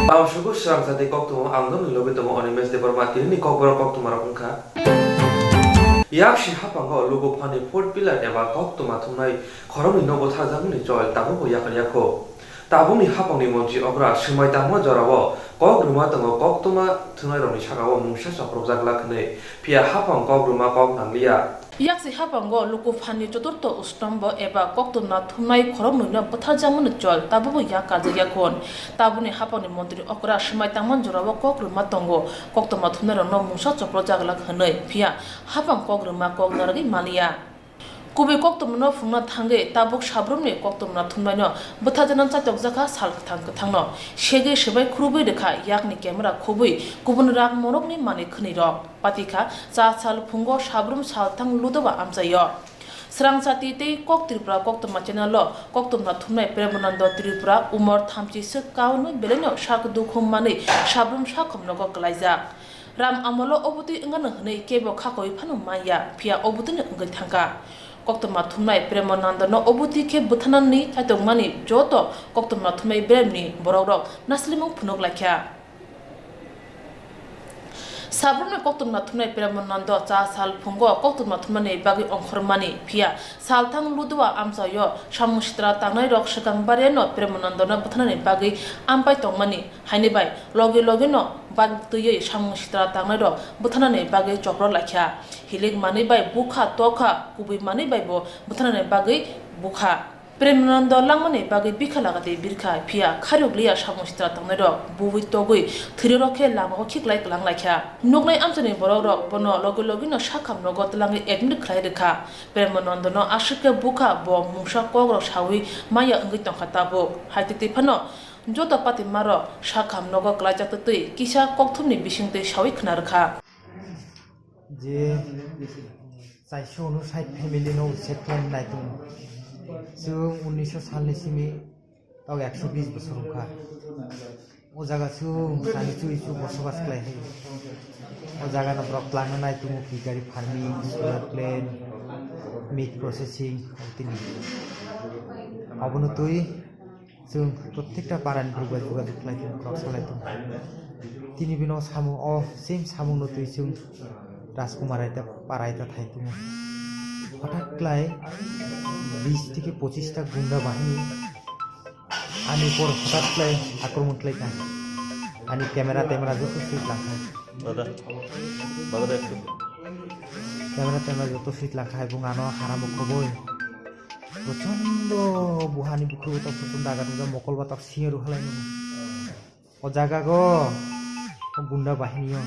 Awashuku Swrangchati Kokborok Koktwma lobe tomo onimes de Bormati ni Kokborok Koktwma rakungkha. Yakshi hapango logo phani fourth pillar eba Koktwma thumnai khoromni nobo thajamni chol tabung yakal yakho. Tabungni hapangni monji ogra smai tamo jorabo Kokruma tongo Koktwma thunai roni sagawo mungsa saprojak lakhne pia hapang Kokruma koknanglia. Yaksi hapango luku phani choturto ustombo eba Koktwma thumnai khoromni no bothajamni chol tabubo yakaje yakon tabuni hapangni montri okra smai tangman jorabo Kokruma tongo Koktwma thumnai no mungsa saprojak lakhne pia hapang Kokruma koknaragi mania Kubi Koktwma no phungna thange tabuk sabrumni Koktwma thumnai no bothajanan chatok jaka sal thangno shege sebai khrubai rekha yakni camera khobui kubun rak morokni mani khni rok patika cha sal phungo sabrum sal thang ludoba amchayo Swrangchati tei Kok Tripura Koktwma channel lo Koktwma thumnai Premanando Tripura umor thamchi se kaunu beleno sak dukhum mani sabrum sakhom nogo klaijak ram amolo obuti ngana hnei kebo khakoi phanu maya phia obuti ne ngai thangka Koktwma thumnai Premanando no obuti ke buthanani thaitongmani joto Koktwma thumnai bremni borok naslimung phunok lakhya Sabrumne Koktwma thumnai Premanando cha sal phungo Koktwma thumnai bagi ongkhormani phia salthang ludwa amsayo samustra tangnai rok sekang bareno Premanando no buthanani bagi ampai tongmani haini bai loge no bag tuyei samustra tangnai rok buthanani bagi chopro lakhya hilik mani bai bukha tokha kubi mani bai bo buthanani bagi bukha Premanando langmani bagi bikhalagate birkha phia kharuglia samustra tangnai rok buwi togui thrirokhe lamago khiklai klang lakhya nognai amchani borok rok bono loge no sakham no gotlangi admit khlai rekha Premanando no ashike bukha bo mungsa kogrok sawi maya ngi tongkhata bo haititi phano joto pati maro sakham nogo klaijak tui kisa kokthumni bisingte sawi khna rekha je saisho no side family no settle naitung so 1900 সালে সিমি তাও 120 বছর খা ও জায়গা সু সানি চুই চু বসবাস খাই ও জায়গা না ব্রক প্ল্যান নাই তুমি কি গাড়ি farming solar plane meat processing তিনি অবন তুই जों प्रत्येकटा पारानि बुगा बुगा दुखलायदों क्रप सालायदों তিনি বিনো সামু অ সেম সামু নতুই जों রাজকুমার আইতা পারাইতা থাইদों হঠাৎ ক্লাই 20 থেকে 25টা গুন্ডা বাহিনী আনি পর হঠাৎ ক্লাই আক্রমণ ক্লাইকা আনি ক্যামেরা যত সুইট লাখা ক্যামেরা যত সুইট লাখা এবং আনো হারাম খবর প্রচন্ড বুহানি বুকুর তো প্রচন্ড আগানো মকল বাতক সিঁড়ু হলাইনো ও জায়গা গো গুন্ডা বাহিনীও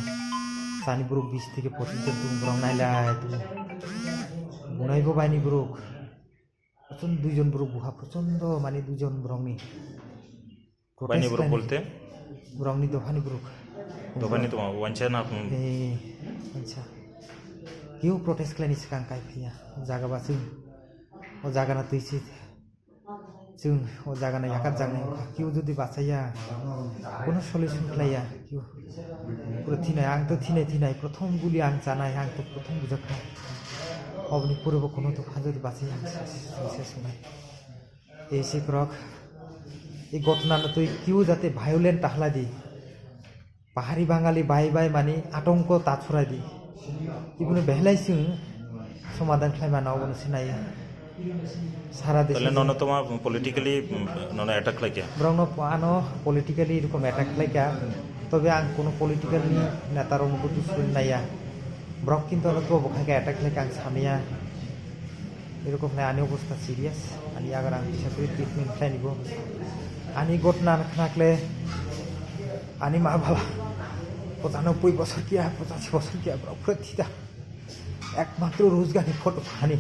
সানি বুরুক 20 থেকে 25 জন তুমি ব্রং নাইলাই তুমি বুনাইব বাহিনী বুরুক প্রচন্ড দুইজন বুরুক বুহা প্রচন্ড মানে দুজন ব্রংনি বাহিনী বুরুক বলতে ব্রংনি দোহানি বুরুক দোহানি তো ওয়ানচা না আচ্ছা কেউ প্রটেস্ট ক্লাইনি সিকাং কাই ফিয়া জায়গা বাসি ও জায়গা না তুইছি जों ও জায়গা না একাত জাগনে কেউ যদি বাঁচাইয়া কোনো সলিউশন খাইয়া কেউ পুরো থিনাই আং তো থিনাই প্রথম গুলি আং জানাই আং তো প্রথম বুঝাখা অবনি পূর্ব কোনো তো যদি বাঁচাইয়া শেষ নাই এই সে ক্রক এই ঘটনা তুই কেউ যাতে ভায়োলেন্ট তাহলা দি পাহাড়ি বাঙালি বাই মানে আতঙ্ক তাছুরা দি ইবনে বেহলাইছিং সমাধান খাইমা নাও বনো সিনাইয়া সারা দেশে নন তোমার পলিটিক্যালি নন অ্যাটাক লাইকা ব্রং আনো পলিটিক্যালি এরকম অ্যাটাক লাইকা তবে আং কোনো পলিটিক্যাল নি নেতার অনুভূতি শুন নাইয়া ব্রক কিন্তু তো বখাকে অ্যাটাক লাইকা আং সামিয়া এরকম না আনি অবস্থা সিরিয়াস আনি আগার আং হিসাব করে ট্রিটমেন্ট খাই নিব আনি ঘটনা নাকলে আনি মা ভালা 95 বছর কিয়া 85 বছর কিয়া ব্রক প্রতিটা একমাত্র রোজগারি ফটো আনি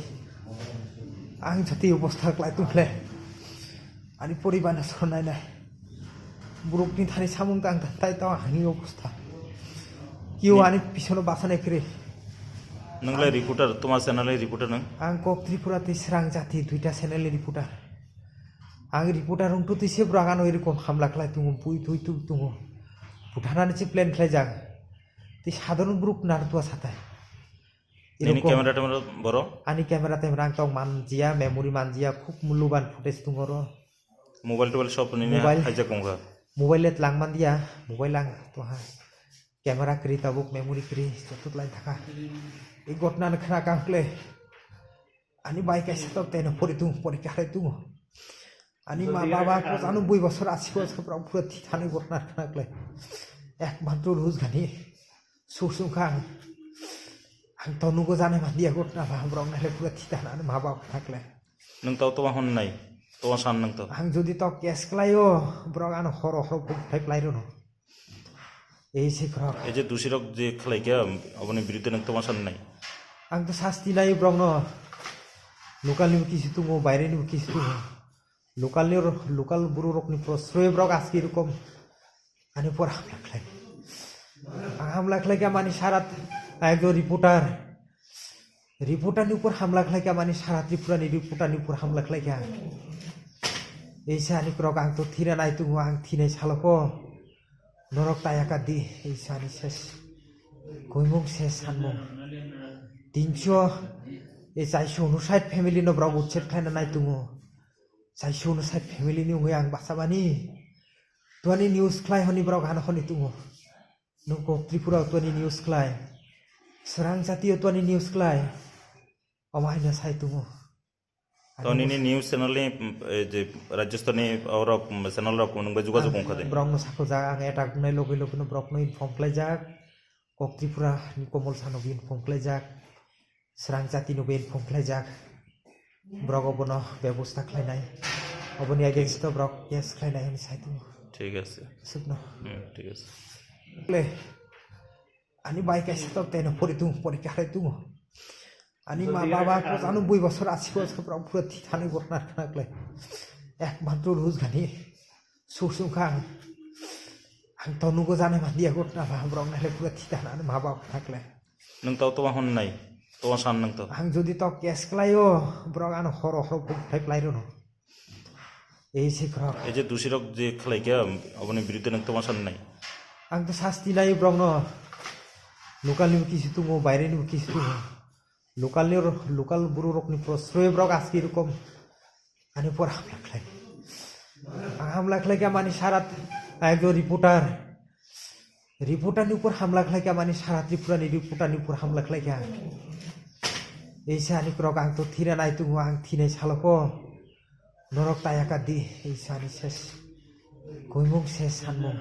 আং যদি অবস্থা ক্লাই তুলে আনি পরিবার সরনাই নাই বুরুকনি থানি সামুং তাং তাই তাও আনি অবস্থা কেউ আনি পিছনে বাসানে ফিরে নংলাই রিপোর্টার তোমার চ্যানেলে রিপোর্টার নং আং কক ত্রিপুরাতে স্রাংজাতি দুইটা চ্যানেলে রিপোর্টার আং রিপোর্টার উন্টু তিসে ব্রাগানো এরকম হামলা খালাই তুমি পুই তুই তুমি ভুটানানি চে প্লেন খাই যাক তুই সাধারণ Brooke নারতুয়া সাতায় ini kamera boro ani kamera temrang tong manjia memory manjia খুব মূল্যবান ফুটেজ তুমরো মোবাইল টোবাইল সব নিয়ে হাইজা কমগা মোবাইলে লাংমান দিয়া মোবাইল লাং তোহা ক্যামেরা করি তাবুক মেমোরি করি যত লাইন থাকা এই ঘটনা খানা কাঁকলে আনি বাইক এসে তো তেন পরি তুম পরীক্ষা তুম আনি মা বাবা জানো 2 বছর 80 বছর পুরো থানি ঘটনা খানাকলে একমাত্র রোজ গানি সুসুখা आं तो नुगो जाने मानदिया घटना भाब्रं नाले पुरा थितानानै मा बाप थाकले नों तो हन नाय तो सान नों तो आं जुदि तो केस क्लायो ब्रग आन हर हर फाइप लाइरो न এই সে ক্রক এই যে দোষীরক যে খেলাইকে আপনি বিরুদ্ধে নং তো सान नाय आं तो शास्ति नाय ब्रग न लोकालनि किसु तुमो বাইরেनि किसु तुमो लोकाल बुरु रकनि प्रश्रय ब्रग आजकि रकम आनि पर हामला खलाय के मानि सारात एक रिपोर्टारनि ऊपर हमला खलाय के मानि सारा त्रिपुरानि रिपोर्टारनि ऊपर हमला खलाय के ऐसा आनि क्रक आं तो थिरा नाय तुमो आं थिनाय सालको नरक तायाका दि ऐसा आनि सेस गयमुं सेस सानमुं 300 ए 459 फेमिलि न ब्रग उच्छेद खायना नाय तुमो 459 फेमिलि नि उङै आं बासाबानि तुआनि न्यूज खलाय हनि ब्रग हान हनि तुमो नुको त्रिपुरा तुआनि न्यूज खलाय Swrangchati tuani news klai amai na sai tumo तो निनी न्यूज चैनल ने जे राजस्थानी और चैनल रा कोन बजुगा जो कोन खदे ब्रंग साको जा आं एटा गुनाय लगे लगे न ब्रक न इनफर्म क्लाय जाक कक त्रिपुरा नि कमल सानो बि इनफर्म क्लाय जाक Swrangchati नो बि इनफर्म क्लाय जाक ब्रग बन व्यवस्था खलायनाय अबनि अगेंस्ट ब्रक केस खलायनाय नि साइ तुमो ठीक আছে सुपनो ठीक আছে ले आनी बाइक एसे तो तेन परि तुम परीक्षा तुम आनी मा बाबा जानो 2 বছর 80 বছর पुरा थानी घटना खानाकले एकमात्र रोज गानी सुसुखा आं तो नुगो जाने मानदिया घटना भाब्रं नाले पुरा थितानानै मा बाप थाकले नों तो हन नाय तो सान नों तो आं जुदि तो केस क्लायो ब्रग आन हर हर फाइप लाइरो न এই সে ক্রক এই যে দোষীরক যে খেলাইকে আপনি বিরুদ্ধে নং তো सान नाय आं तो शास्ति नाय ब्रग न लोकालनि किसु तुमो বাইরেनि किसु तुमो लोकाल बुरु रकनि प्रश्रय ब्रग आजकि रकम आनि पर हमला खलाय के मानि सारा एक रिपोर्टारनि ऊपर हमला खलाय के मानि सारा त्रिपुरानि रिपोर्टारनि ऊपर हमला खलाय के ऐसा आनि क्रक आं तो थिरा नाय तुमो आं थिनाय सालको नरक तायाका दि ऐसा आनि सेस गयमुं सेस सानमुं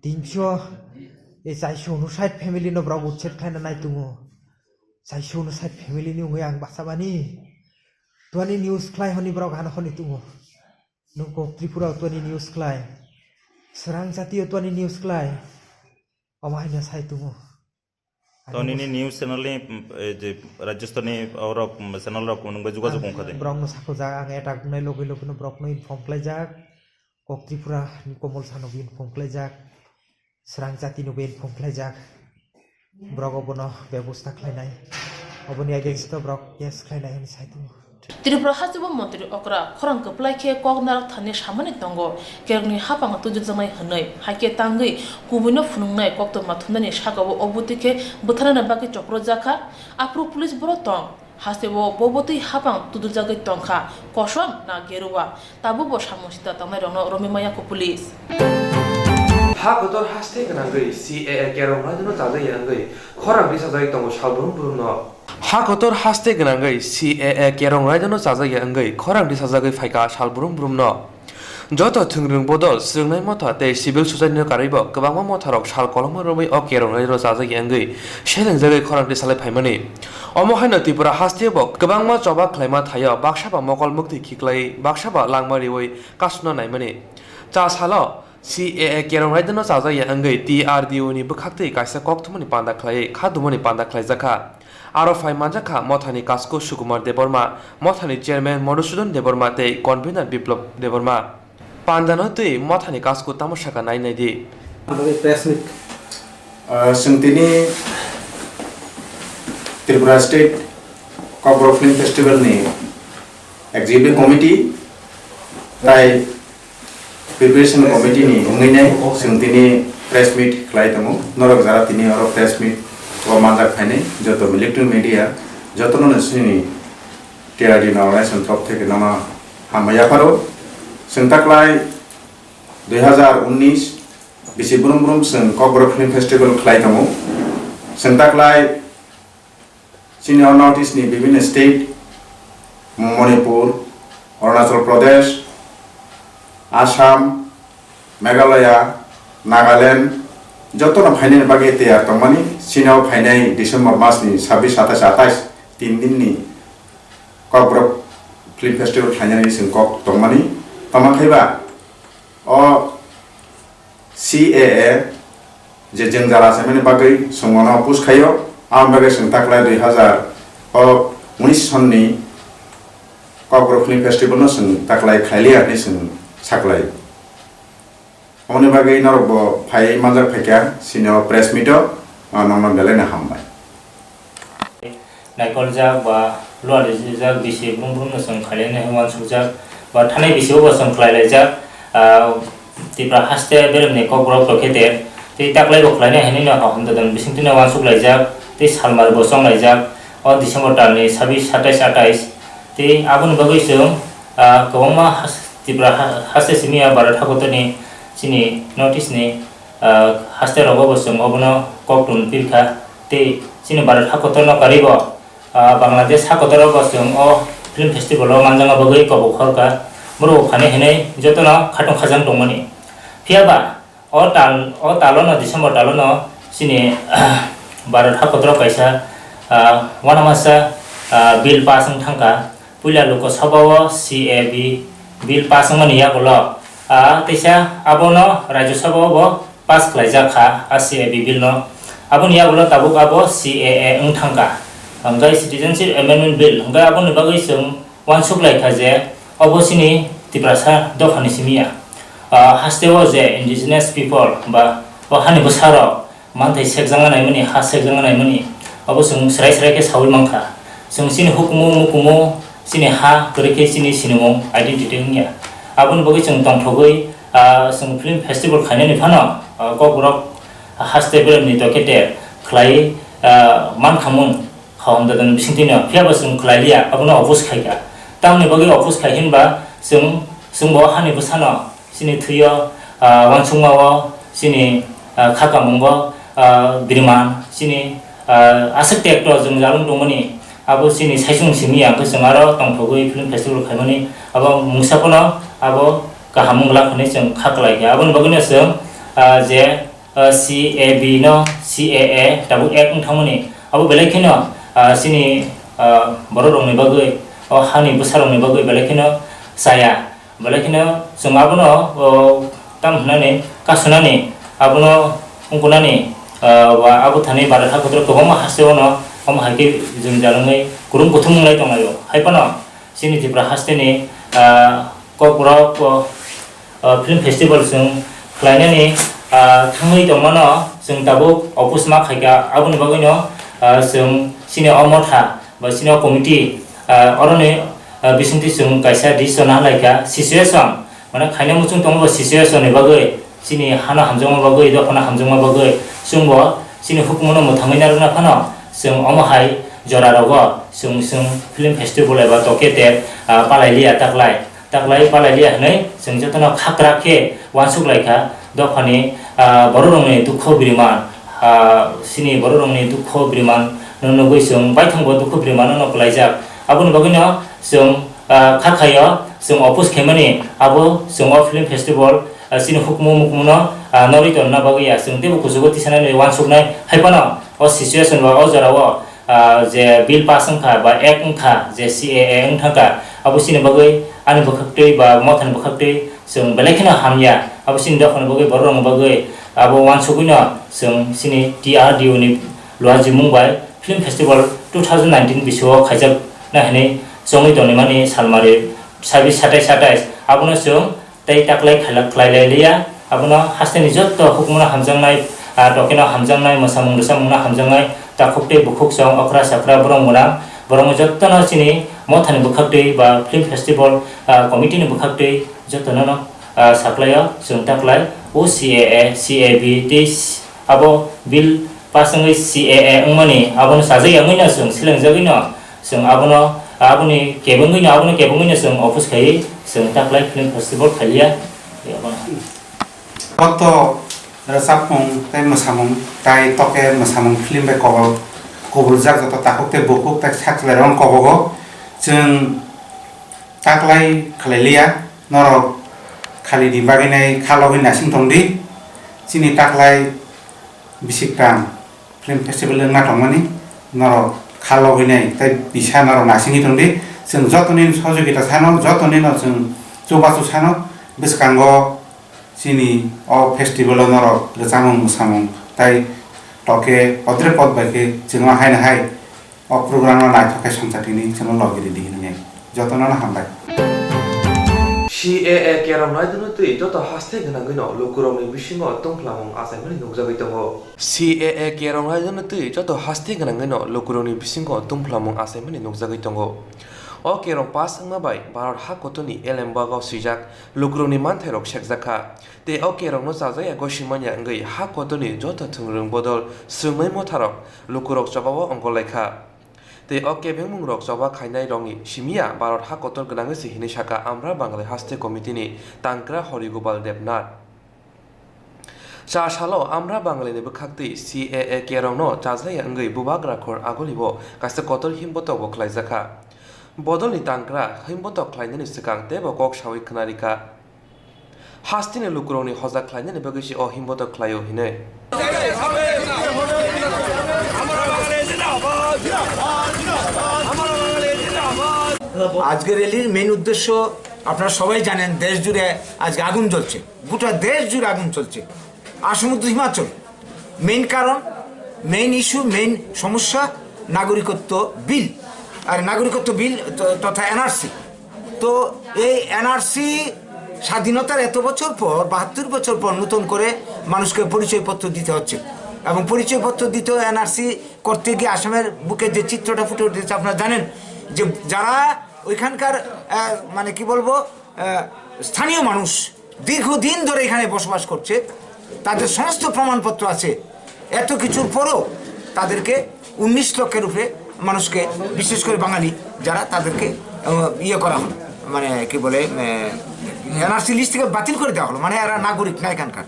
300 ए 459 फेमिलि न ब्रग उच्छेद खायना नाय तुमो 459 फेमिलि नि उङै आं बासाबानि तुआनि न्यूज खलाय हनि ब्रग हान हनि तुमो नुको त्रिपुरा तुआनि न्यूज खलाय Swrangchati तुआनि न्यूज खलाय amai na sai tumo तो निनी न्यूज चैनल ने जे राजस्थानी और चैनल रा कोन बजुगा जो कोन खदे ब्रंग साको जा आं एटा गुनाय लगे लगे न ब्रक न इनफर्म क्लाय जाक कक त्रिपुरा नि कमल सानो बि इनफर्म क्लाय जाक Swrangchati नो बि इनफर्म क्लाय जाक ब्रग बन व्यवस्था खलायनाय अबनि अगेंस्ट ब्रक केस खलायनाय नि साइ तुमो त्रिपुरा हाजोबो मन्त्रि अकरा खरां कप्लायखे कगनार थाने सामानि दंगो केरनि हापांग तुजुजमाय हनै हाके तांगै गुबुनो फुनुंनाय कक्तमा थुनानि सागावो अबुतिखे बोथारना बाकी चक्र जाखा आप्रो पुलिस बरो तं हासेबो बबति हापां तुदुजागै तंखा कसम ना गेरुवा ताबो बसामसिता तंनाय रंग रमिमाया को पुलिस हा गदर हास्ते गनांगै CAA केरं राजनो जाजाय अंगै खरां बिसाजाय दंगो सालबुरुम बुरुम हा गदर हास्ते गनांगै CAA केरं राजनो जाजाय अंगै खरां बिसाजागै फाइका सालबुरुम बुरुम जत थुंग्रुं बदल स्रंनाय मथा ते सिभिल सोसाइटिनि कारिब गोबां मथारक साल कलम रमै अ केरं राजनो जाजाय अंगै सेलें जागै खरां बिसालाय फाइमानि अमहायनो त्रिपुरा हास्तेब गोबां मा जबा खलायमा थायो बाक्साबा मकल मुक्ति खिक्लाय बाक्साबा लांमारिवै कासना नायमानि चा सालो CAA केरं राजनो जाजाय अंगै TRDO नि बखाक्तै कायसा कक्तमनि पान्दा खलाय खादुमनि पान्दा खलाय जाखा आरो फाइ मानजाखा मथानि कास्को सुकुमार देबर्मा मथानि चेयरमैन मधुसूदन देबर्मा ते कन्भेनर बिप्लब देबर्मा पान्दानो तै मथानि कास्को तामसाका नायनाय दि प्रेस मीट संतिनि Tripura state Kokborok film festival नि एग्जीक्यूटिव कमिटी ताई प्रिपरेशन कमिटी नि उंगैनाय संतिनि प्रेस मीट खलाय दमो नरक जारा तिनि आरो प्रेस मीट व मानजा खायनाय जत इलेक्ट्रनिक मीडिया जतनो नसिनि टिआरडि नावनाय संथप थेके नामा हामाया पारो संताक्लाय 2019 bisi brum brum sing Kokborok Film Festival khlai tongo sing taklai sini North East ni bibin state Manipur, Arunachal Pradesh, Assam, Meghalaya, Nagaland joto na phainai bage tayar tongmani sinao phainai December mas ni 26 27 3 din ni Kokborok Film Festival khlainani sing kok tongmani tamakhaiba o CAA je jengjala samani bagai songona pus khayo am bagai sing taklai 2019 sonni Kokborok Film Festival no sing taklai khailia ni sing saklai omni bagai narbo phai manjar phekya sino press meet nong belena hambai naikoljak ba luarijak bisi brum song khailene hewan sujak ba thanai bisi bo song khlailajak tipra haste beremne Kokborok lokete ti taklai bo khlaine heni na hamda dan bisingtina wan suklaijak ti salmar bo song laijak o December talni 26 27 ti abun bagai song kawma tipra haste simia barat hakotani sini notice ni haste robo song obono koktun pirkha ti sini barat hakotono karibo Bangladesh hakotoro bosong o film festival o manjanga bagai kobok horka muru khane hene jotona khatong khajang tongmani phiaba o talono December talono sini barat hakotoro kaisa wanamasa bill pasang thangka puila loko sabawa CAB bill pasang mani ya bolo tesa abono rajya sabha bo pas khlaijak kha CAB bill no abon ya bolo tabuk abo CAA thangka Anggai Citizenship Amendment Bill, anggai abon ni bagai sung wan suklai kaje, obosini tiprasa dokhani simia. Hastewo je indigenous people ba wahani besaro mantai sekjangan ai mani has sekjangan ai mani. Obosung serai ke saul mangka. Sung sini hukumu mukumu sini ha kereke sini sinumung identity nya. Abon bagai sung tongthogoi sung film festival khane ni phano Kokborok haste bel ni tokete khlai man khamun Hong dan bisingtina phiaba sung khlailia abono opus khaika tamni bagi opus khaihin ba sung bo hani busano sini thuyo wansungmawo sini khaka mongbo biriman sini asakte ekto jung jalung tongmani abo sini saisung simia ko sangaro tongthogoi film festival khaimani abo mungsapono abo kahamungla khone sung khaklai abon bagine sung je CAB no CAA tabu ek thangmani abo belekino sini bororong ni bagai o hani besarong ni bagai belakino saya belakino sungabono tam nani kasunani abono ungkunani wa abu thani barat hakotro kobama haseono om haki jungjalungai kurung kuthumlai tongayo haipano sini tipra hasteni Kokborok film festival sung khlainani thangui tongmano sung tabuk opus ma khaika abuni bagino sung sini omotha ba sini committee orone bisinti sung kaisa disona laika situation mana khaina muchung tongbo situation ni bagai sini hana hamjong bagai do hana hamjong bagai sungbo sini hukmono muthangaina runa phano sung omahai jora rogo sung film festival eba tokete palailia taklai palailia nei sung jotona khakra ke wansuk laika do phani bororongni dukho biriman sini bororongni dukho biriman nono goi sung baithang bo dukho biriman no khlaijak abun bagino sung khakhayo sung opus khemani abo sung film festival sini hukmu mukmuno nori ton na bagia sung debu kuzugoti sanane wansuknai haipano o situation wa o jarawo je bill pasang kha ba ek kha je CAA thaka abo sini bagai ani bakhakte ba mothan bakhakte sung belekina hamya abo sini dokhon bagai borong bagai abo wansukino sung sini TRDO ni luaji mumbai film festival 2019 biswa khajak na hene songi toni mani salmare 27 abono sung tei taklai khlai lia abono hasteni jotto hukmuna hamjangnai tokena hamjangnai mosamung dosamungna hamjangnai takhukte bukhuk song okra sakra borong jotto no sini mothani bukhakte ba film festival committee ni bukhakte jotto no saklaya sung taklai o CAA CAB tis abo bill pasangui CAA ungmani abono sajai angina sung silangjagino sung abono aboni kebungina sung office khai sung taklai film festival khalia কত সাপং তাই মোসামং তাই তকে মোসামং film by কবর যাক যত তাকুকতে বুকুক তাই সাকলে রং কবগো जों ताकलाय खालायलिया नरक खालि नि बागैनाय खालाव नासिं दंदि चिनि ताकलाय बिसिक्राम फिल्म फेस्टिवल नाटकमानि नरक खालाव हैनाय ताय बिसा नरक नासिंनि दंदि जों जतनि सहयोगिता सानो जतनि जों जौगासु सानो बिसकांगो चिनि अ फेस्टिवल नरक जामुं सामुं ताय टके अद्रे पद बायके जों हायना हाय अ प्रोग्राम नायथाय संसारथिनि जों लगिरि दिहिनाय जतनना हामबाय CAA केराम नायदुनो तै जत हास्ते गनांगैनो लुकुरमनि बिसिङाव तंख्लामं आसायमनि नुजागै दङ CAA केराम नायदुनो तै जत हास्ते गनांगैनो लुकुरमनि बिसिङाव तंख्लामं आसायमनि नुजागै दङ अ केराम पास माबाय भारत हाकतनि एलेमबागाव सिजाक लुकुरमनि मानथायरक सेकजाखा ते अ केरामनो जाजाया गसिमानिया अंगै हाकतनि जत थुंरों बदल स्रुमै मथारक लुकुरक जबाव अंगलायखा ते अके बेंमुंरक जबा खायनाय रंनि सिमिया भारत हाकतर गनाङै सिहिनै साका आमरा बांलाय हास्ते कमिटिनि तांक्रा हरिगोपाल देबनाथ सालो आमरा बांलायनि बखाक्ति CAA केरावनो जाज्लाय अंगै बुबाग्राखर आगलिबो कासे कतर हिमबतक बखलायजाखा बदलनि तांक्रा हिमबतक ख्लायनायनि सिगां तेबो कक सावै खोनारिका हास्तिनि लुकुरनि हजा ख्लायनायनि बगैसि अ हिमबतक ख्लायो हिनै আজকের র্যালির মেইন উদ্দেশ্য আপনারা সবাই জানেন দেশ জুড়ে আজকে আগুন জ্বলছে গোটা দেশ জুড়ে আগুন চলছে আসমুদ্র হিমাচল মেইন কারণ মেইন ইস্যু মেইন সমস্যা নাগরিকত্ব বিল আর নাগরিকত্ব বিল তথা এনআরসি তো এই এনআরসি স্বাধীনতার এত বছর পর 72 বছর পর নতুন করে মানুষকে পরিচয়পত্র দিতে হচ্ছে এবং পরিচয়পত্র দিতে এনআরসি করতে গিয়ে আসামের বুকে যে চিত্রটা ফুটে উঠেছে আপনারা জানেন যে যারা ওইখানকার মানে কি বলবো স্থানীয় মানুষ দীর্ঘদিন ধরে এখানে বসবাস করছে তাদের সমস্ত প্রমাণপত্র আছে এত কিছুর পরও তাদেরকে 19 লক্ষের উপরে মানুষকে বিশেষ করে বাঙালি যারা তাদেরকে ইয়ে করা হলো মানে কি বলে এনআরসি লিস্ট থেকে বাতিল করে দেওয়া হলো মানে এরা নাগরিক না এখানকার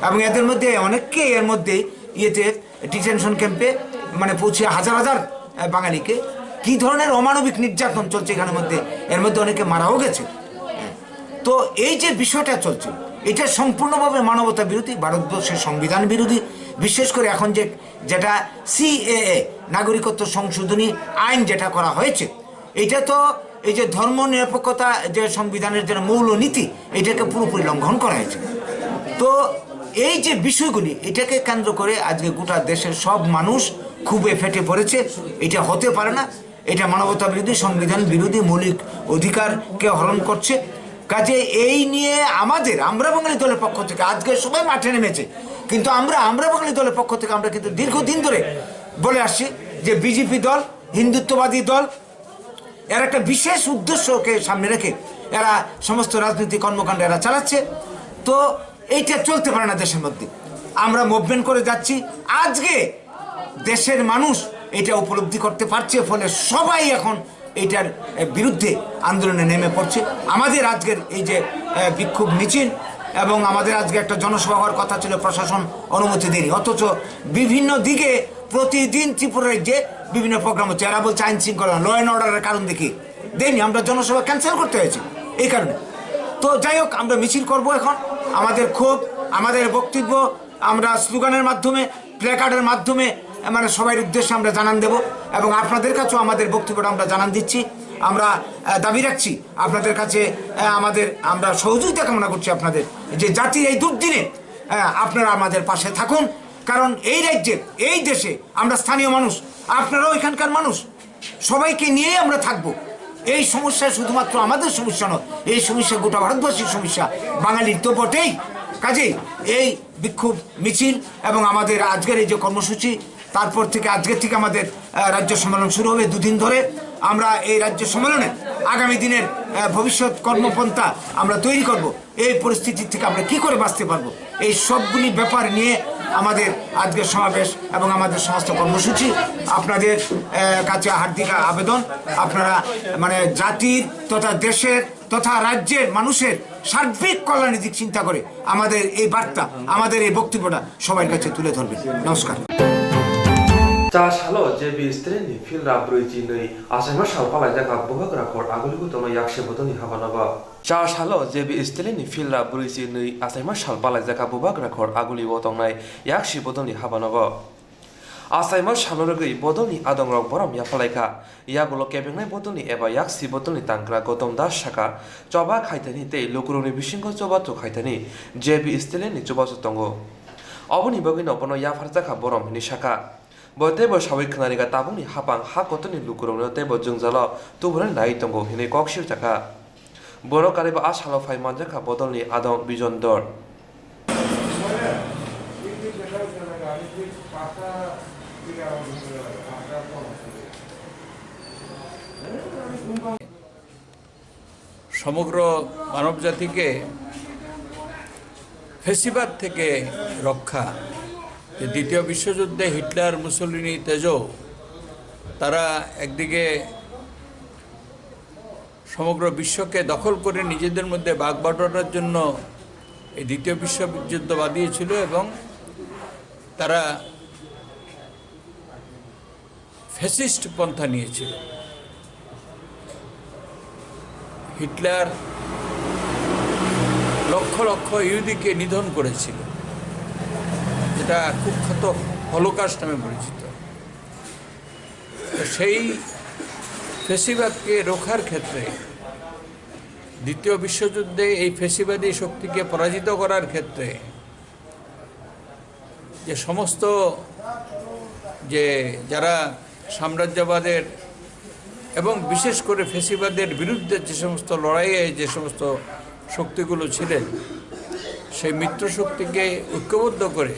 এবং এদের মধ্যে অনেককে এর মধ্যে ইয়েতে ডিটেনশন ক্যাম্পে মানে পৌঁছে হাজার হাজার বাঙালিকে কি ধরনের অমানবিক নির্যাতন চলছে এখানের মধ্যে এর মধ্যে অনেকে মারাও গেছে তো এই যে বিষয়টা চলছে এটা সম্পূর্ণভাবে মানবতা বিরোধী ভারতবর্ষের সংবিধান বিরোধী বিশেষ করে এখন যেটা CAA নাগরিকত্ব সংশোধনী আইন যেটা করা হয়েছে এটা তো এই যে ধর্ম নিরপেক্ষতা যে সংবিধানের যে মৌলনীতি এটাকে পুরোপুরি লঙ্ঘন করা হয়েছে তো এই যে বিষয়গুলি এটাকে কেন্দ্র করে আজকে গোটা দেশের সব মানুষ খুবই ফেটে পড়েছে এটা হতে পারে না এটা মানবতা বিরোধী সংবিধান বিরোধী মৌলিক অধিকারকে হরণ করছে কাজে এই নিয়ে আমরা বাঙালি দলের পক্ষ থেকে আজকে সবাই মাঠে নেমেছে কিন্তু আমরা বাঙালি দলের পক্ষ থেকে আমরা কিন্তু দীর্ঘদিন ধরে বলে আসছি যে বিজেপি দল হিন্দুত্ববাদী দল এর একটা বিশেষ উদ্দেশ্যকে সামনে রেখে এরা সমস্ত রাজনৈতিক কর্মকাণ্ড এরা চালাচ্ছে তো এইটা চলতে পারে না দেশের মধ্যে আমরা মুভমেন্ট করে যাচ্ছি আজকে দেশের মানুষ এটা উপলব্ধি করতে পারছে ফলে সবাই এখন এটার বিরুদ্ধে আন্দোলনে নেমে পড়ছে আমাদের আজকের এই যে বিক্ষোভ মিছিল এবং আমাদের আজকে একটা জনসভা হওয়ার কথা ছিল প্রশাসন অনুমতি দেয়নি অথচ বিভিন্ন দিকে প্রতিদিন ত্রিপুরা রাজ্যে বিভিন্ন প্রোগ্রাম হচ্ছে এরা বলছে আইন শৃঙ্খলা ল অ্যান্ড অর্ডারের কারণ দেখি দেয়নি আমরা জনসভা ক্যান্সেল করতে হয়েছে এই কারণে তো যাই হোক আমরা মিছিল করব এখন আমাদের ক্ষোভ আমাদের বক্তব্য আমরা স্লোগানের মাধ্যমে প্ল্যাকার্ডের মাধ্যমে মানে সবার উদ্দেশ্যে আমরা জানান দেব এবং আপনাদের কাছেও আমাদের বক্তব্যটা আমরা জানান দিচ্ছি আমরা দাবি রাখছি আপনাদের কাছে আমরা সহযোগিতা কামনা করছি আপনাদের যে জাতির এই দুর্দিনে আপনারা আমাদের পাশে থাকুন কারণ এই রাজ্যে এই দেশে আমরা স্থানীয় মানুষ আপনারাও এখানকার মানুষ সবাইকে নিয়েই আমরা থাকবো এই সমস্যা শুধুমাত্র আমাদের সমস্যা নয় এই সমস্যা গোটা ভারতবর্ষের সমস্যা বাঙালির তো বটেই কাজেই এই বিক্ষোভ মিছিল এবং আমাদের আজকের এই যে কর্মসূচি তারপর থেকে আজকের থেকে আমাদের রাজ্য সম্মেলন শুরু হবে দুদিন ধরে আমরা এই রাজ্য সম্মেলনে আগামী দিনের ভবিষ্যৎ কর্মপন্থা আমরা তৈরি করব এই পরিস্থিতি থেকে আমরা কি করে বাঁচতে পারবো এই সবগুলি ব্যাপার নিয়ে আমাদের আজকের সমাবেশ এবং আমাদের সমস্ত কর্মসূচি আপনাদের কাছে হার্দিক আবেদন আপনারা মানে জাতির তথা দেশের তথা রাজ্যের মানুষের সার্বিক কল্যাণের দিক চিন্তা করে আমাদের এই বার্তা, আমাদের এই বক্তব্যটা সবার কাছে তুলে ধরবেন। নমস্কার। चा सालो जेबी स्ट्रेनि फिल राब्रुइजि नै आसामा सालपालाय जागा बहाग राखर आगुलिबो दङ याक्से बदनि हाबानबा चा सालो जेबी स्ट्रेनि फिल राब्रुइजि नै आसामा सालपालाय जागा बहाग राखर आगुलिबो दंनाय याक्से बदनि हाबानबा आसामा सालरगै बदनि आदंरक बरम याफालायखा यागुलो केबेंनाय बदनि एबा याक्सि बदनि तांग्रा गौतम दास साका चबा खायथानि ते लुकुरुनि बिसिंखौ चबाथु खायथानि जेबी स्ट्रेनि चबासु दङ अबनि बगिनो बनो याफारजाखा बरम हिनि साका बतेबो सावै खोनारिगा ताबुनि हापां हा गतनि लुकुरावनो तेबो जोंजाल तुबुरनि नाय दंगो हिनै कक्सिर जाखा बर' कारिबा आसालाव फाय मानजाखा बदलनि आदं बिजन दर সমগ্র মানব জাতিকে ফেসিবাদ থেকে রক্ষা, দ্বিতীয় বিশ্বযুদ্ধে হিটলার মুসোলিনি তেজো তারা একদিকে সমগ্র বিশ্বকে দখল করে নিজেদের মধ্যে বাগবাটোয়ারার জন্য এই দ্বিতীয় বিশ্বযুদ্ধ বাঁধিয়েছিল এবং তারা ফ্যাসিস্ট পন্থা নিয়েছিল। হিটলার লক্ষ লক্ষ ইহুদিকে নিধন করেছিল, যেটা কুখ্যাত হলোকাস্ট নামে পরিচিত। সেই ফ্যাসিবাদকে রোখার ক্ষেত্রে দ্বিতীয় বিশ্বযুদ্ধে এই ফ্যাসিবাদী শক্তিকে পরাজিত করার ক্ষেত্রে যে সমস্ত যারা সাম্রাজ্যবাদের এবং বিশেষ করে ফ্যাসিবাদের বিরুদ্ধে যে সমস্ত লড়াইয়ে যে সমস্ত শক্তিগুলো ছিলেন, সেই মিত্র শক্তিকে ঐক্যবদ্ধ করে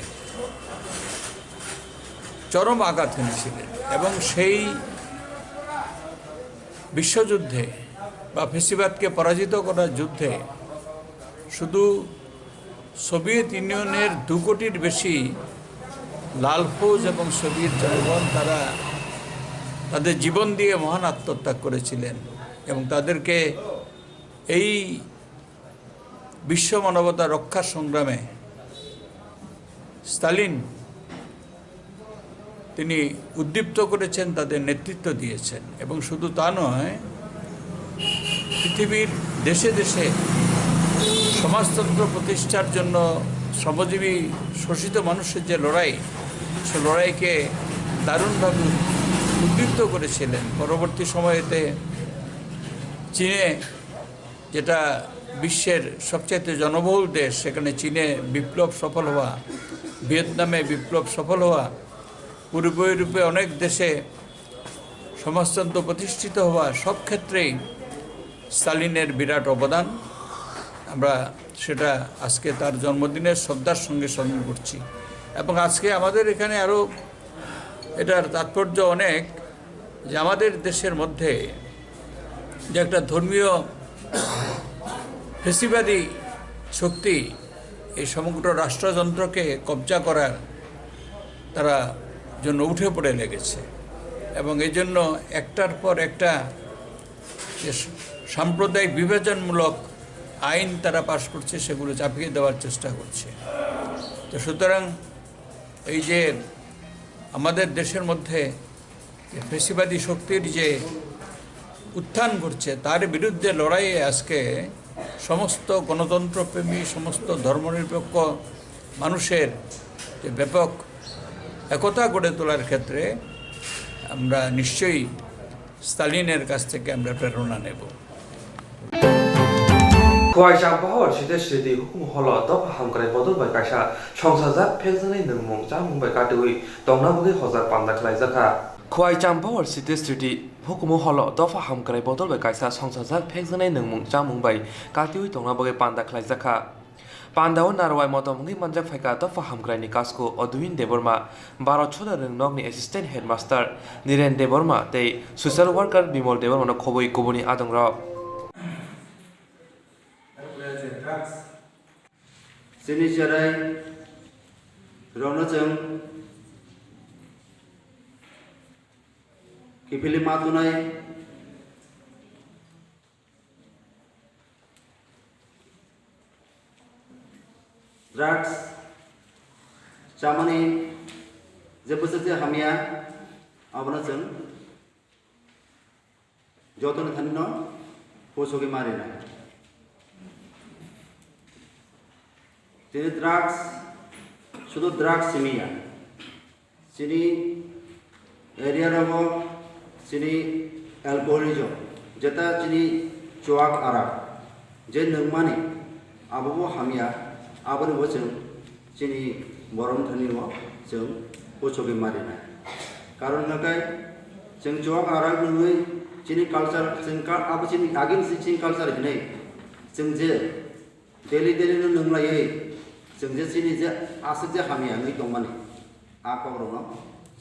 চরম আঘাত এনেছিলেন এবং সেই বিশ্বযুদ্ধে বা ফ্যাসিবাদকে পরাজিত করার যুদ্ধে শুধু সোভিয়েত ইউনিয়নের 2 কোটির বেশি লাল ফৌজ এবং সোভিয়েত জনগণ তারা তাদের জীবন দিয়ে মহান আত্মত্যাগ করেছিলেন এবং তাদেরকে এই বিশ্ব মানবতা রক্ষার সংগ্রামে স্টালিন তিনি উদ্দীপ্ত করেছেন, তাদের নেতৃত্ব দিয়েছেন। এবং শুধু তা নয়, পৃথিবীর দেশে দেশে সমাজতন্ত্র প্রতিষ্ঠার জন্য শ্রমজীবী শোষিত মানুষের যে লড়াই, সে লড়াইকে দারুণভাবে উদ্দীপ্ত করেছিলেন। পরবর্তী সময়েতে চীনে, যেটা বিশ্বের সবচেয়ে জনবহুল দেশ, সেখানে চীনে বিপ্লব সফল হওয়া, ভিয়েতনামে বিপ্লব সফল হওয়া, পূর্ব ইউরোপে অনেক দেশে সমাজতন্ত্র প্রতিষ্ঠিত হওয়া, সব ক্ষেত্রেই স্টালিনের বিরাট অবদান। আমরা সেটা আজকে তার জন্মদিনের শ্রদ্ধার সঙ্গে স্মরণ করছি। এবং আজকে আমাদের এখানে আরও এটার তাৎপর্য অনেক, যে আমাদের দেশের মধ্যে যে একটা ধর্মীয় ফ্যাসিবাদী শক্তি এই সমগ্র রাষ্ট্রযন্ত্রকে কবজা করার তারা জন্য উঠে পড়ে লেগেছে এবং এই জন্য একটার পর একটা যে সাম্প্রদায়িক বিভাজনমূলক আইন তারা পাশ করছে, সেগুলো চাপিয়ে দেওয়ার চেষ্টা করছে। তো সুতরাং এই যে আমাদের দেশের মধ্যে ফ্যাসিবাদী শক্তির যে উত্থান ঘটছে, তার বিরুদ্ধে লড়াইয়ে আজকে সমস্ত গণতন্ত্রপ্রেমী, সমস্ত ধর্মনিরপেক্ষ মানুষের যে ব্যাপক একতা গড়ে তোলার ক্ষেত্রে আমরা নিশ্চয়ই স্টালিনের কাছ থেকে আমরা প্রেরণা নেব। Kuwaisang bahor sidi hukum holo dop hamkrai bodol bai kaisa songsajak phekjani nungmung jamung bai katui tongna bugi hojak pandak laijaka Kuwaisang bahor sidi hukum holo dop hamkrai bodol bai kaisa songsajak phekjani nungmung jamung bai katui tongna bugi pandak laijaka Pandao narwai motomungi manjak phaika dop hamkrai ni kasko Odwin Deborma 12 choda ringnokni assistant headmaster Niren Deborma tei social worker Bimol Deborma no khoboi kubuni adongrok Sini cerai, rono jeng, kipili matunai, drugs जामाने जेबोसे हामिया आबना जों जतन थानिनो पोसोगे मारिना তিনি ড্রাগস শুধু ড্রাগস সিমিয়া চিনি এরিয়া রব চিনি অ্যালকোহলিজম যেটা চিনি চোয়াক আরা যে নংমানি আবহাওয়া হামিয়া আবরবো जों চিনি বরম থানিও जों पोसोगे मारिना कारण नाथाय जों चोआक आरा नङै चिनि कालचार जों आबो चिनि आगिन चिनि कालचार हिनै जों जे डेली नोंलायै जों जे चिनि जे आसक जे हामिया नै दंमानि आ कबरनो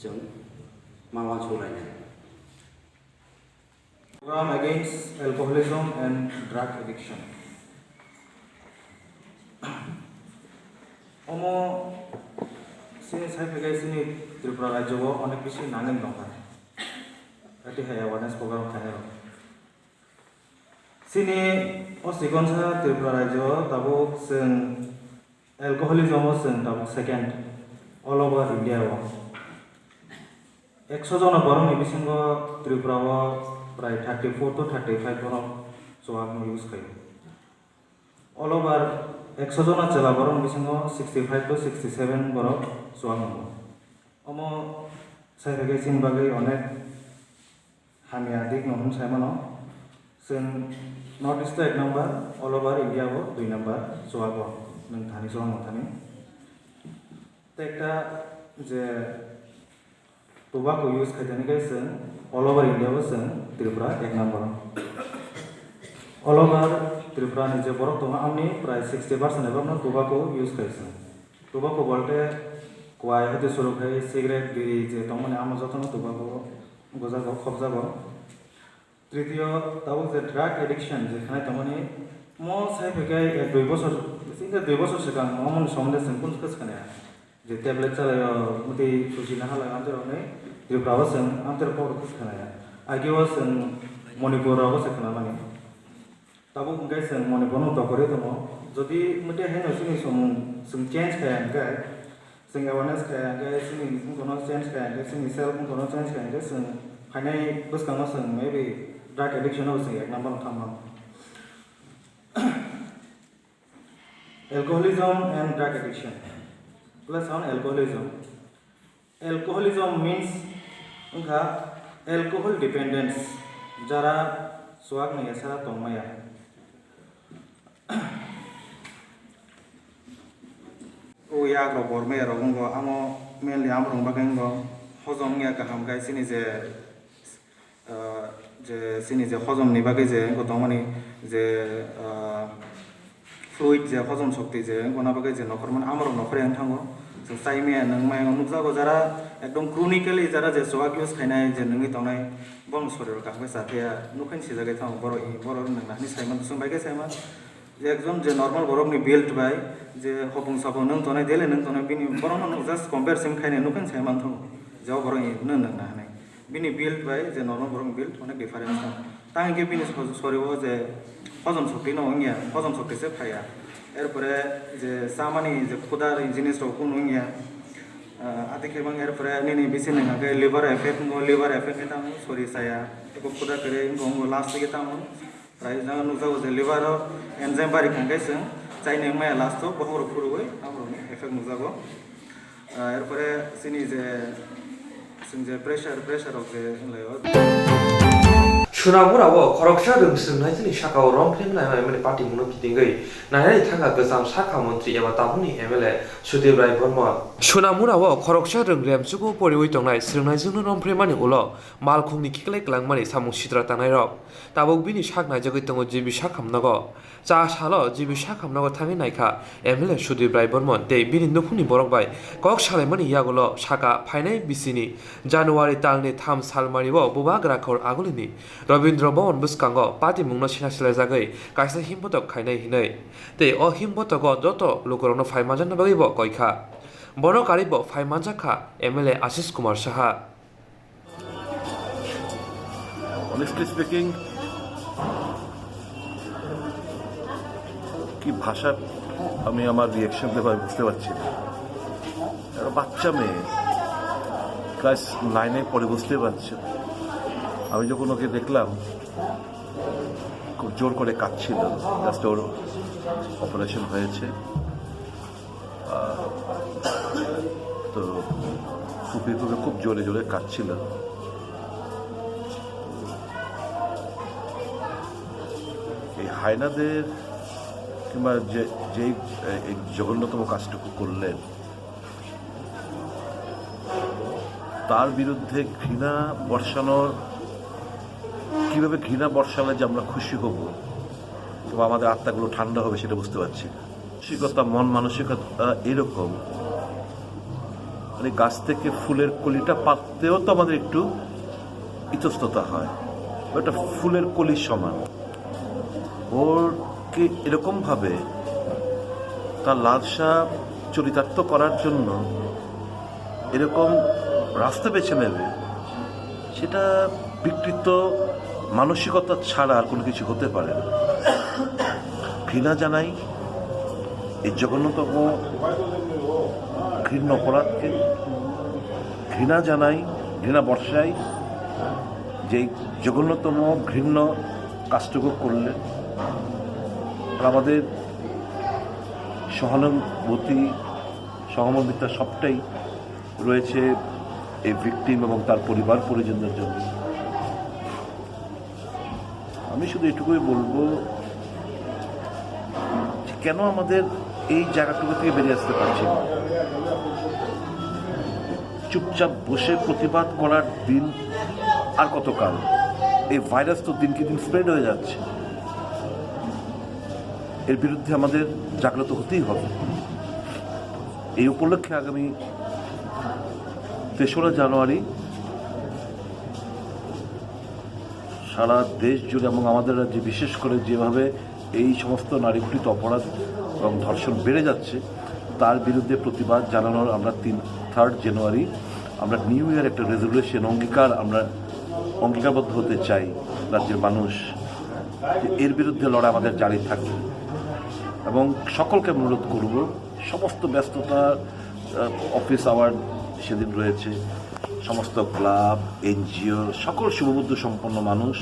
जों मावान सलायनाय Program against alcoholism and drug addiction. Omo sini saya pakai sini Tripura Rajowo onek bisi nangin dong kan. Ati hai awareness program kaya. Sini osikon sa Tripura Rajowo tabo sen alcoholism sen tabo second all over India wo. 100 জন বরং বিসঙ্গ ত্রিপুরা প্রায় 34 to 35 বরং সোয়াক use করে all over 100 জন চেলা বরং বিসঙ্গ 65 to 67 বরং সোয়াক নব অম সাইফাগে সিনবাগে অনেক হামিয়া দিক নহন সাইমানো जों नर्थ इस्ट 1 नम्बर अल ओभार इंडिया 2 नम्बर सोवाक नों थानि सोवाक थानि একটা যে tobacco use खालामनाय जों all over India जों Tripura 1 number all over Tripura नि जे बरक दं आंनि प्राय 60% एबा tobacco use खालामो tobacco বলতে কোয়াই হতে শুরু করে সিগারেট বিড়ি যে তমনে আম যতন tobacco গজাগো খবজাগো তৃতীয় তাও যে ড্রাগ এডিকশন যেখানে তমনে ম সাইফেগাই 2 বছর সিঙ্গা 2 বছর সিগাং মমন সম্বন্ধে जों কোন কাছখানে যে ট্যাবলেট চালাयो मुदि सुजिना हाला आंतरने त्रिपुराव जों आंतर पावर खानाया आगेव जों मणिपुराव सेखना माने ताबो बुंगाय जों मणिपुरनो दकरे दङ जदि मते हेनो जोंनि सम जों चेन्ज खायांगा जों अवेरनेस खायांगा जोंनि गुनो चेन्ज खायांगा जोंनि सेल्फ गुनो चेन्ज खायांगा जों फाइनाय बसकांगा जों मेबी ड्राग एडिक्शन जों एक number थामो alcoholism and drug addiction plus on alcoholism. Alcoholism means उनका alcohol dependence जरा स्वाग नहीं ऐसा तो माया ओ याग रो बोर में रोगंगो आमो मेनली आम रोंग बागेंगो हजम या कहम गाय सिनी जे हजम नि बागे जे गतो माने जे फ्लुइड जे हजम शक्ति जे गना बागे जे नखर मन आमरो नखरे थांगो जों साइमिया नों माय नुजागो जरा एकदम क्रोनिकली जरा जे स्वाग यूज खायनाय जे नोंनि तंनाय बंग शरीर काखबे साथेया नुखैन सिजागे थां बर नोंनानि साइमान जों बागे साइमान जे एकदम जे नर्माल बरकनि बिल्ड बाय जे हबुं साबुं नों तनाय देले नों तनाय बिनि बरन नों जस्ट कम्पेयर सिम खायनाय नुखैन साइमान थां जाव बर नों हानाय बिनि build by J normal Barak build अनेक डिफारेंस दं तांगे बिनि शरीरव जे हजम शक्ति नङिया हजम शक्ति से फाया एरपरे जे सामानि जे खुदार जिनिस रो कुनुङिया आतिके बंग एरपरे निनि बिसिन नङाके लिवर एफेक्ट ताम सरि साया एको खुदा करे गंगो लास्ट के ताम प्राय जान नुजाव जे लिवर एनजाइम बारि खांगे जों जायनि माया लास्ट बहर फुरुवे आमरो एफेक्ट नुजागो एरपरे सिनि जे प्रेसार अफ जे लायो सुनामुराव खरकसा रोंसोंनाय जोंनि साखाव रंफ्लेमनाय माने पार्टी मुनो फिदिंगै नायनाय थांगा गोजाम साखा मन्त्रि एबा तामुनि एमएलए सुदेव राय ब्रह्म सुनामुराव खरकसा रोंग्रेमसुगु परिवै दंनाय स्रोंनायजोंनो रंफ्लेमानि उलो मालखुंनि खिखलाय ग्लांमानि सामुं सिद्रा तानाय रक ताबुक बिनि साखनाय जगै दङ जिबि साखामनागो जा सालो जिबि साखामनागो थाङै नायखा एमएलए सुदेव राय ब्रह्म दे बिनि नुफुनि बरकबाय कक सालायमानि यागुलो साखा फाइनाय बिसिनि जानुवारि तालनि 3 सालमारिव बुबा ग्राखर आगुलिनि रवीन्द्र भवन बुस्कांगो पार्टी मुंनो सिनासिला जागै कायसा हिमबतक खायनाय हिनै ते अ हिमबतक जत लोकरनो फाइमानजान बागैब कयखा बनकारिब फाइमानजाखा MLA Ashish Kumar Saha Honestly speaking, কি ভাষা আমি আমার রিয়াকশন দেখে আমি বুঝতে পারছি না। একটা বাচ্চা মেয়ে ক্লাস 9-এ পড়ে, বুঝতে পারছে। আমি যখন ওকে দেখলাম খুব জোর করে কাঁদছিল, জাস্ট ওর অপারেশন হয়েছে, তো ফুপিয়ে ফুপিয়ে খুব জোরে জোরে কাঁদছিল। এই হায়নাদের কিংবা যেই জঘন্যতম কাজটুকু করলেন, তার বিরুদ্ধে ঘৃণা বর্ষানোর, কীভাবে ঘৃণা বর্ষালে যে আমরা খুশি হব কিংবা আমাদের আত্মাগুলো ঠান্ডা হবে সেটা বুঝতে পারছি না। মানসিকতা, মন মানসিকতা এরকম, মানে গাছ থেকে ফুলের কলিটা পাততেও তো আমাদের একটু ইতস্ততা হয়, ওটা ফুলের কলির সমান। ওরকে এরকমভাবে তার লালসা চরিতার্থ করার জন্য এরকম রাস্তা বেছে নেবে, সেটা বিকৃত মানসিকতা ছাড়া আর কোনো কিছু হতে পারে না। ঘৃণা জানাই এই জঘন্যতম ঘৃণ্য অপরাধকে, ঘৃণা জানাই, ঘৃণা বর্ষাই যে জঘন্যতম ঘৃণ্য কাজটুকু করলে। আর আমাদের সহানুভূতি, সহমর্মিতা সবটাই রয়েছে এই ভিকটিম এবং তার পরিবার পরিজনদের জন্য। আমি শুধু এটুকুই বলবো, কেন আমাদের এই জায়গাটুকু থেকে বেরিয়ে আসতে পারছি না। চুপচাপ বসে প্রতিবাদ করার দিন আর কতকাল? এই ভাইরাস তো দিনকে দিন স্প্রেড হয়ে যাচ্ছে, এর বিরুদ্ধে আমাদের জাগ্রত হতেই হবে। এই উপলক্ষে আগামী 3রা জানুয়ারি সারা দেশ জুড়ে এবং আমাদের রাজ্যে বিশেষ করে যেভাবে এই সমস্ত নারী ঘটিত অপরাধ এবং ধর্ষণ বেড়ে যাচ্ছে, তার বিরুদ্ধে প্রতিবাদ জানানোর আমরা 3 জানুয়ারি আমরা নিউ ইয়ার একটা রেজলিউশন আমরা অঙ্গীকারবদ্ধ হতে চাই রাজ্যের মানুষ, যে এর বিরুদ্ধে লড়াই আমাদের জারি থাকবে। এবং সকলকে অনুরোধ করব, সমস্ত ব্যস্ততা, অফিস আওয়ার সেদিন রয়েছে, সমস্ত ক্লাব, এনজিও, সকল শুভবুদ্ধ সম্পন্ন মানুষ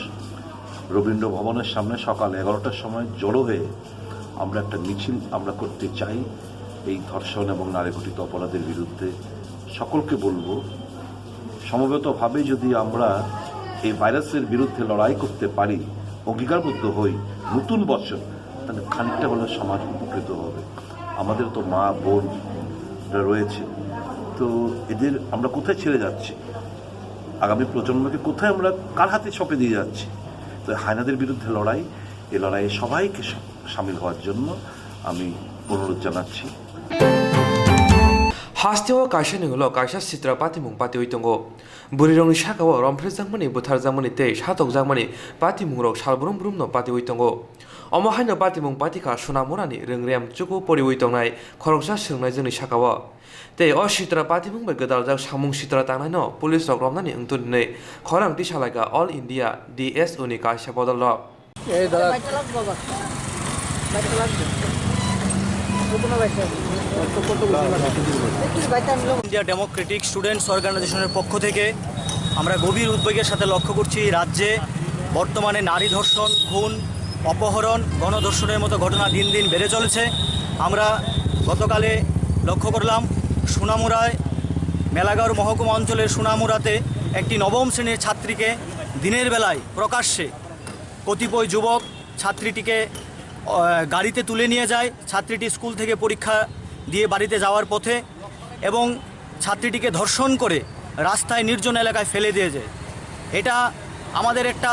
রবীন্দ্র ভবনের সামনে সকাল 11টার সময় জড়ো হয়ে আমরা একটা মিছিল আমরা করতে চাই এই ধর্ষণ এবং নারী ঘটিত অপরাধের বিরুদ্ধে। সকলকে বলবো, সমবেতভাবে যদি আমরা এই ভাইরাসের বিরুদ্ধে লড়াই করতে পারি, অঙ্গীকারবদ্ধ হই, নতুন বছর, তাহলে খানিকটা হলে সমাজ উপকৃত হবে। আমাদের তো মা বোনরা রয়েছে, তো এদের আমরা কোথায় ছেড়ে যাচ্ছি? আগামী প্রজন্মকে কোথায় আমরা কার হাতে সঁপে দিয়ে যাচ্ছি? তো হায়নাদের বিরুদ্ধে লড়াই, এই লড়াইয়ে সবাইকে সামিল হওয়ার জন্য আমি অনুরোধ জানাচ্ছি। হাস্তেও কাইসা নিগুলো কাইসা চিত্রা পাতিমুং পাতি হইতঙ্গো বুড়িরংনি শাখাও রমফ্রে জাংমানি বুথার জাংমানি তে সাতক জাংমানি পাতিমুংরক সালব্রুম ব্रुमनो पाति हइतंगो अम हायनो पातिमुं पातिखा सुनामुरानि रोंग्रेम चुकु परि हइतंनाय खरकसा सोंनाय जोंनि शाखाओ ते अ चित्रा पातिमुं बै गोदालजाक सामुं चित्रा तांनायनो पुलिस रक रमनानि ओंतुनै खरां तिसालायगा अल इंडिया DSO नि काइसा बदल ইন্ডিয়া ডেমোক্রেটিক স্টুডেন্টস অর্গানাইজেশনের পক্ষ থেকে আমরা গভীর উদ্বেগের সাথে লক্ষ্য করছি রাজ্যে বর্তমানে নারী ধর্ষণ, খুন, অপহরণ, গণধর্ষণের মতো ঘটনা দিন দিন বেড়ে চলেছে। আমরা গতকালে লক্ষ্য করলাম সোনামুড়ায় মেলাগাঁওর মহকুমা অঞ্চলের সোনামুড়াতে একটি নবম শ্রেণীর ছাত্রীকে দিনের বেলায় প্রকাশ্যে কতিপয় যুবক ছাত্রীটিকে গাড়িতে তুলে নিয়ে যায়। ছাত্রীটি স্কুল থেকে পরীক্ষা দিয়ে বাড়িতে যাওয়ার পথে এবং ছাত্রীটিকে ধর্ষণ করে রাস্তায় নির্জন এলাকায় ফেলে দিয়ে যায়। এটা আমাদের একটা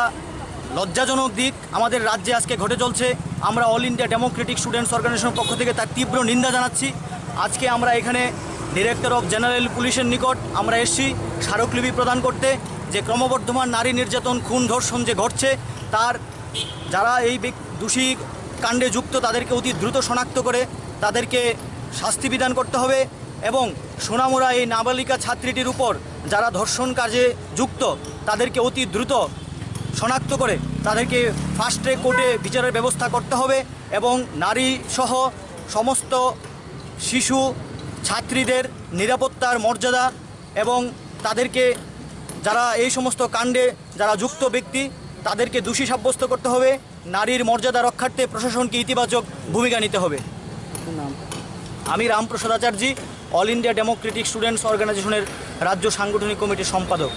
লজ্জাজনক দিক আমাদের রাজ্যে আজকে ঘটে চলছে। আমরা অল ইন্ডিয়া ডেমোক্রেটিক স্টুডেন্টস অর্গানাইজেশনের পক্ষ থেকে তার তীব্র নিন্দা জানাচ্ছি। আজকে আমরা এখানে ডিরেক্টর অফ জেনারেল পুলিশের নিকট আমরা এসেছি স্মারকলিপি প্রদান করতে, যে ক্রমবর্ধমান নারী নির্যাতন, খুন, ধর্ষণ যে ঘটছে তার যারা এই দোষী কাণ্ডে যুক্ত তাদেরকে অতি দ্রুত শনাক্ত করে তাদেরকে শাস্তি বিধান করতে হবে এবং সোনামুড়া এই নাবালিকা ছাত্রীটির উপর যারা ধর্ষণ কাজে যুক্ত তাদেরকে অতি দ্রুত শনাক্ত করে তাদেরকে ফাস্ট ট্র্যাক কোর্টে বিচারের ব্যবস্থা করতে হবে এবং নারী সহ সমস্ত শিশু ছাত্রীদের নিরাপত্তার মর্যাদা এবং তাদেরকে যারা এই সমস্ত কাণ্ডে যারা যুক্ত ব্যক্তি তাদেরকে দোষী সাব্যস্ত করতে হবে। নারীর মর্যাদা রক্ষার্থে প্রশাসনকে ইতিবাচক ভূমিকা নিতে হবে। আমি রামপ্রসাদ আচার্য, অল ইন্ডিয়া ডেমোক্রেটিক স্টুডেন্টস অর্গানাইজেশনের রাজ্য সাংগঠনিক কমিটির সম্পাদক।